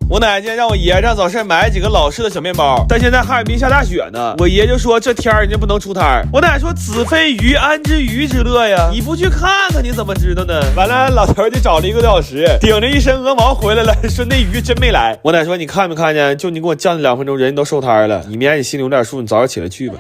我奶今天让我爷让早市买几个老式的小面包，但现在哈尔滨下大雪呢，我爷就说这天人家不能出摊。我奶说子非鱼安知鱼之乐呀，你不去看看你怎么知道呢？完了，老头就找了1个多小时，顶着一身鹅毛回来了，说那鱼真没来。我奶说你看没看见，就你给我降2分钟，人都收摊了，你明天你心里有点数，你早点起来去吧。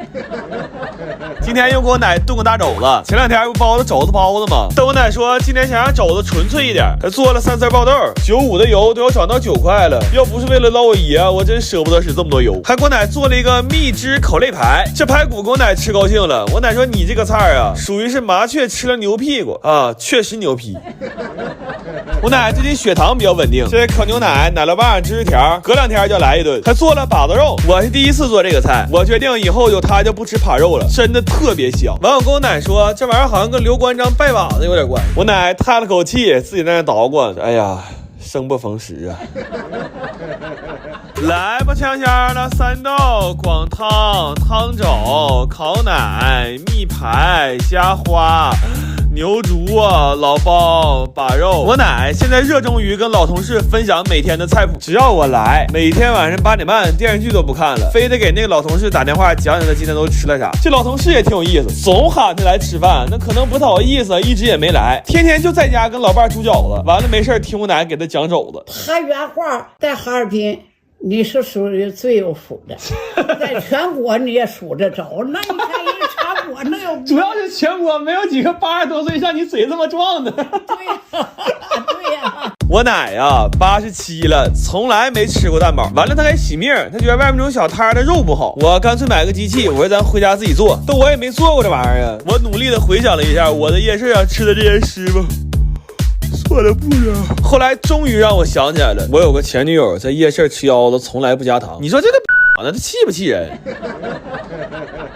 今天又给我奶炖个大肘子，前2天不包的肘子包子吗？但我奶说今天想让肘子纯粹一点，还做了3色爆豆，95的油都要涨到9块了。要不是为了捞我爷，我真舍不得使这么多油。还给我奶做了一个蜜汁口类排，这排骨给我奶吃高兴了。我奶说你这个菜啊，属于是麻雀吃了牛屁股啊，确实牛批。我奶最近血糖比较稳定，这烤牛奶、奶酪棒、芝士条，隔2天就来一顿。还做了把子肉，我是第一次做这个菜，我决定以后有它就不吃扒肉了，真的特别香。完我跟我奶说，这玩意儿好像跟刘关张拜把子有点关系。我奶叹了口气，自己在那捣鼓，哎呀，生不逢时啊。来吧，香香的3豆、广汤、汤肘、烤奶、蜜排、虾花、牛竹啊、老包、把肉。我奶现在热衷于跟老同事分享每天的菜谱，只要我来，每天晚上8点半电视剧都不看了，非得给那个老同事打电话讲讲他今天都吃了啥。这老同事也挺有意思，总喊他来吃饭，那可能不太好意思，一直也没来，天天就在家跟老伴煮饺子，完了没事听我奶给他讲肘子。他原话在哈尔滨你是属于最有福的，在全国你也数着着。那你看人全国能有，主要是全国没有几个80多岁像你嘴这么壮的。对呀，对呀。我奶呀87了，从来没吃过蛋堡。完了，她还洗命，她觉得外面这种小摊的肉不好。我干脆买个机器，我说咱回家自己做。但我也没做过这玩意儿啊。我努力的回想了一下我的夜市上吃的这些师傅。错了不少。后来终于让我想起来了，我有个前女友在夜市吃腰子从来不加糖。你说这个那气不气人？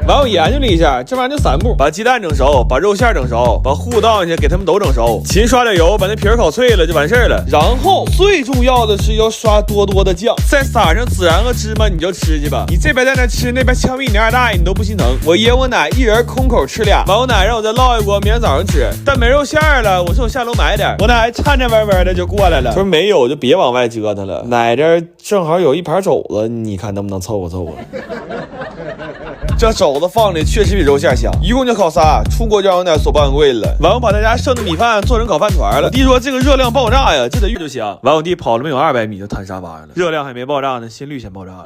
完我研究了一下，这玩意儿就3步：把鸡蛋整熟，把肉馅整熟，把糊倒进去，给它们都整熟，勤刷点油，把那皮儿烤脆了就完事儿了。然后最重要的是要刷多多的酱，再撒上孜然和芝麻，你就吃去吧。你这边在那吃，那边枪毙你2大爷，你都不心疼。我爷我奶一人空口吃俩，完我奶让我再烙一锅，明天早上吃。但没肉馅了，我说我下楼买点。我奶颤颤巍巍的就过来了，说没有就别往外折腾了。奶这正好有一盘肘子，你看能不能凑合凑合？这肘子放的确实比肉馅香，一共就烤仨，出锅就让我奶锁保险柜了。完我把他家剩的米饭做成烤饭团了。我弟说这个热量爆炸呀，这得预就香。完我弟跑了没有200米就瘫沙发上了，热量还没爆炸呢，心率先爆炸了。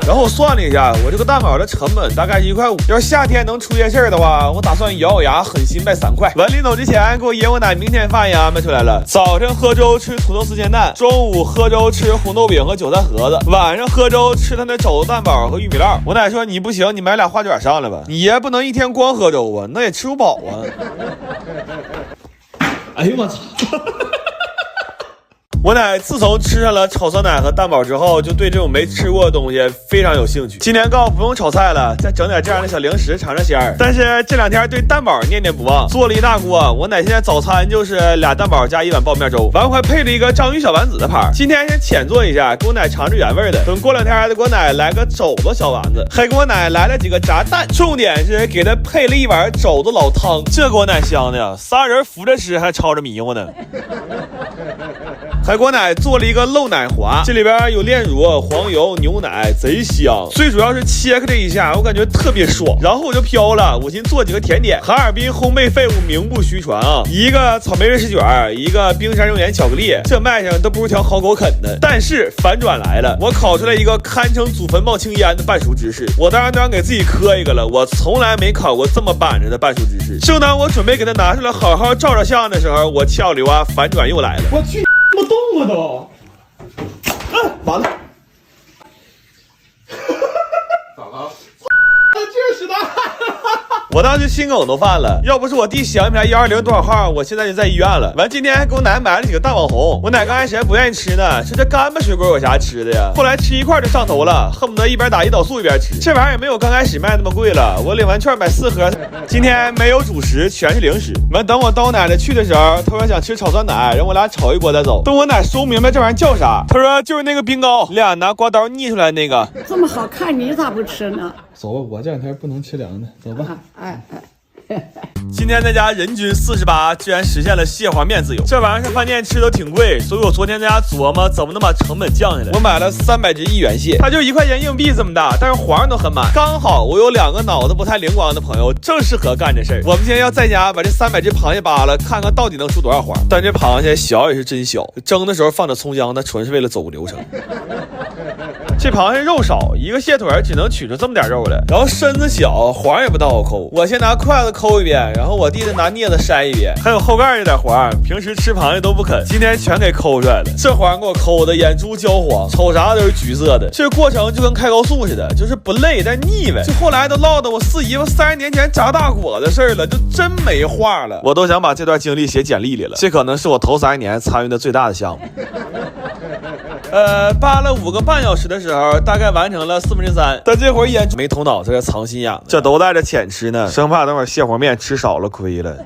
然后我算了一下，我这个蛋堡的成本大概是1.5块。要是夏天能出夜市的话，我打算咬咬牙狠心卖3块。完临走之前给我爷我奶明天饭也安排出来了，早上喝粥吃土豆丝煎蛋，中午喝粥吃红豆饼和韭菜盒子，晚上喝粥吃他那肘子蛋堡和玉米烙。我奶说你不行，你买俩花卷上来吧，你爷不能一天光喝粥啊，那也吃不饱啊。哎呦我操！我奶自从吃上了炒酸奶和蛋堡之后，就对这种没吃过的东西非常有兴趣。今天告诉不用炒菜了，再整点这样的小零食尝尝鲜儿。但是这2天对蛋堡念念不忘，做了一大锅。我奶现在早餐就是2蛋堡加1碗爆面粥，完还配了一个章鱼小丸子的盘。今天先浅做一下，给我奶尝着原味的。等过2天再给我奶来个肘子小丸子，还给我奶来了几个炸蛋，重点是给他配了一碗肘子老汤，这给我奶香的呀，3人扶着吃还吵着迷糊呢。还给我奶做了一个漏奶滑，这里边有炼乳、黄油、牛奶，贼香。最主要是切开这一下，我感觉特别爽。然后我就飘了，我寻做几个甜点。哈尔滨烘焙废物名不虚传啊，一个草莓瑞士卷，一个冰山熔岩巧克力，这卖相都不如条好狗啃的。但是反转来了，我烤出来一个堪称祖坟冒青烟的半熟芝士。我当然都想给自己磕一个了，我从来没烤过这么板着的半熟芝士。正当我准备给它拿出来好好照照相的时候，我翘溜啊，反转又来了。我去。不动了都，完了，咋了？这是的，我当时心梗都犯了，要不是我弟想不起来120多少号，我现在就在医院了。完今天还给我奶买了几个蛋网红，我奶刚开始还不愿意吃呢，说这干巴水果有啥吃的呀？后来吃一块就上头了，恨不得一边打胰岛素一边吃。这玩意儿也没有刚开始卖那么贵了，我领完券买4盒。今天没有主食，全是零食。完等我我奶奶去的时候，她说想吃炒酸奶，让我俩炒一锅再走。等我奶说不明白这玩意儿叫啥，她说就是那个冰糕，俩拿刮刀腻出来那个。这么好看，你咋不吃呢？走吧，我这2天不能吃凉的，走吧。哎。今天在家人均48，居然实现了蟹黄面自由。这玩意儿上饭店吃都挺贵，所以我昨天在家琢磨怎么能把成本降下来。我买了300只1元蟹，它就1块钱硬币这么大，但是黄都很满。刚好我有2个脑子不太灵光的朋友，正适合干这事儿。我们今天要在家把这300只螃蟹扒了，看看到底能出多少黄。但这螃蟹小也是真小，蒸的时候放着葱姜，它纯是为了走个流程。这螃蟹肉少，一个蟹腿只能取出这么点肉来，然后身子小，黄也不到我抠。我先拿筷子抠一遍，然后我弟弟拿镊子筛一遍，还有后盖这点黄，平时吃螃蟹都不啃，今天全给抠出来了。这黄给我抠的眼珠焦黄，瞅啥都是橘色的。这过程就跟开高速似的，就是不累但腻歪。这后来都落得我四姨夫30年前炸大果的事儿了，就真没话了。我都想把这段经历写简历里了，这可能是我头30年参与的最大的项目。扒了5个半小时的时候，大概完成了3/4，但这会儿眼没头脑，这是藏心眼，这都带着浅吃呢，生怕等会儿蟹黄面吃少了亏了。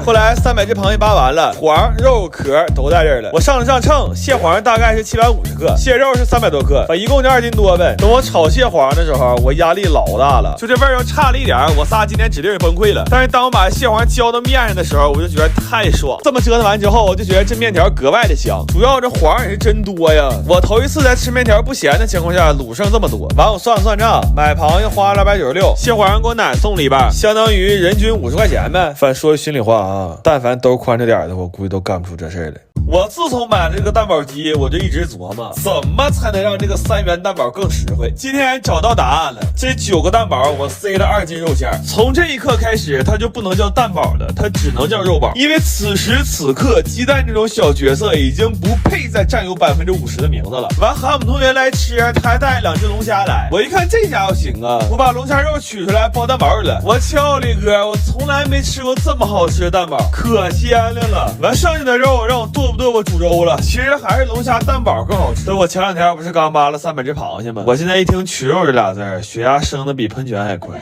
后来300只螃蟹扒完了，黄肉壳都在这儿了。我上了上秤，蟹黄大概是750克，蟹肉是300多克，一共就2斤多呗。等我炒蟹黄的时候，我压力老大了，就这味儿要差了一点，我仨今天指定是崩溃了。但是当我把蟹黄浇到面上的时候，我就觉得太爽。这么折腾完之后，我就觉得这面条格外的香，主要这黄也是真多呀。我头一次在吃面条不咸的情况下卤剩这么多。完我算了算账，买螃蟹花了296，蟹黄给我奶送了一半，相当于人均50块钱呗。反正说句心里话啊，但凡兜宽着点的，我估计都干不出这事儿来。我自从买了这个蛋堡机，我就一直琢磨怎么才能让这个3元蛋堡更实惠。今天找到答案了，这9个蛋堡我塞了2斤肉馅，从这一刻开始它就不能叫蛋堡了，它只能叫肉堡，因为此时此刻鸡蛋这种小角色已经不配再占有50%的名字了。完喊我们同学来吃，他还带2只龙虾来，我一看这家伙行啊，我把龙虾肉取出来包蛋堡里了。我敲里哥，我从来没吃过这么好吃的蛋堡，可鲜亮了。完剩下的肉让我剁不剁我煮粥了，其实还是龙虾蛋堡更好吃。我前2天不是刚扒了300只螃蟹吗？我现在一听取肉这俩字儿，血压升的比喷泉还快。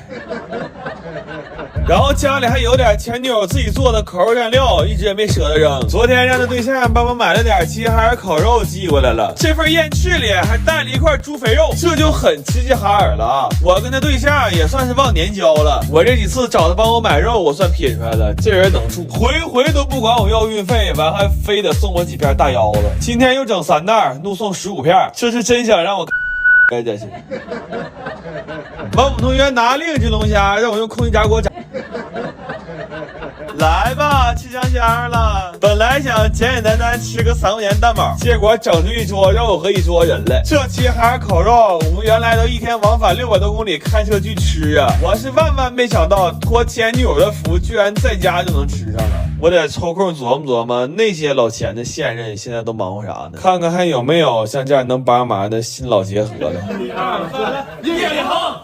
然后家里还有点前女友自己做的烤肉蘸料，一直也没舍得扔。昨天让他对象帮我买了点齐齐哈尔烤肉寄过来了，这份燕翅里还带了一块猪肥肉，这就很齐齐哈尔了啊！我跟他对象也算是忘年交了，我这几次找他帮我买肉，我算撇出来了，这人能处，回回都不管我要运费，完还非得送我几片大腰子。今天又整3袋，怒送15片，这是真想让我该这是。完我们同学拿另一只龙虾让我用空气炸锅炸。来吧，吃香香了。本来想简简单单吃个3块钱蛋堡，结果整出一桌肉和一桌人来。这期还是烤肉，我们原来都一天往返600多公里开车去吃啊！我是万万没想到，托前女友的福，居然在家就能吃上了。我得抽空琢磨琢磨，那些老钱的现任现在都忙活啥呢？看看还有没有像这样能帮忙的新老结合的。1、2、3，1点0。